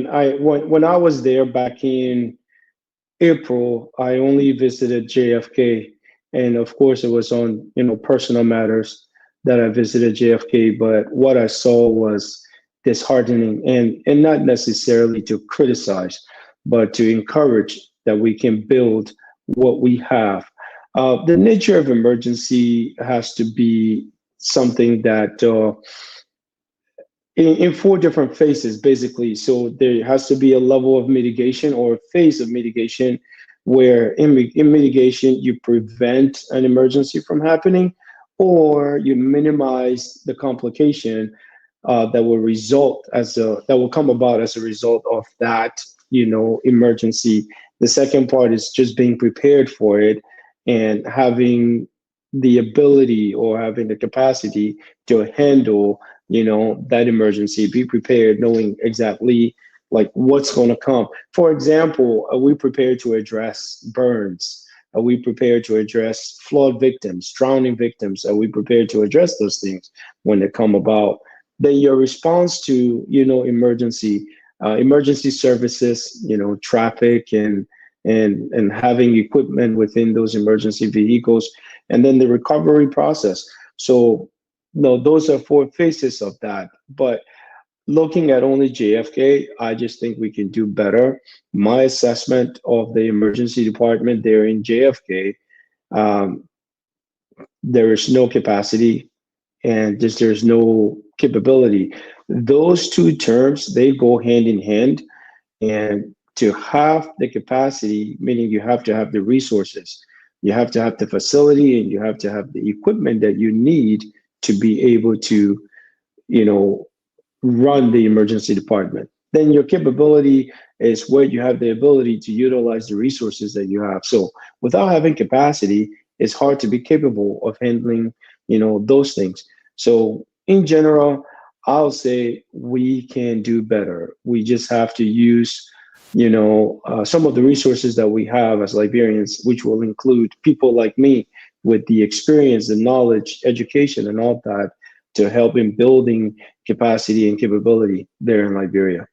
When I was there back in April, I only visited JFK, and of course, it was on personal matters that I visited JFK. But what I saw was disheartening, and not necessarily to criticize, but to encourage that we can build what we have. The nature of emergency has to be something that in four different phases, basically. So there has to be a level of mitigation or a phase of mitigation where in mitigation, you prevent an emergency from happening or you minimize the complication that will that will come about as a result of that, emergency. The second part is just being prepared for it and having the ability or having the capacity to handle that emergency. Be prepared, knowing exactly like what's going to come. For example, are we prepared to address burns? Are we prepared to address flood victims, drowning victims? Are we prepared to address those things when they come about? Then your response to emergency services, traffic and having equipment within those emergency vehicles, and then the recovery process. So no, those are four phases of that. But looking at only JFK, I just think we can do better. My assessment of the emergency department there in JFK, um, there is no capacity and just there's no capability. Those two terms, they go hand in hand. And to have the capacity, meaning you have to have the resources, you have to have the facility, and you have to have the equipment that you need to be able to, you know, run the emergency department. Then your capability is where you have the ability to utilize the resources that you have. So without having capacity, it's hard to be capable of handling, those things. So in general, I'll say we can do better. We just have to use, some of the resources that we have as Liberians, which will include people like me with the experience, the knowledge, education, and all that to help in building capacity and capability there in Liberia.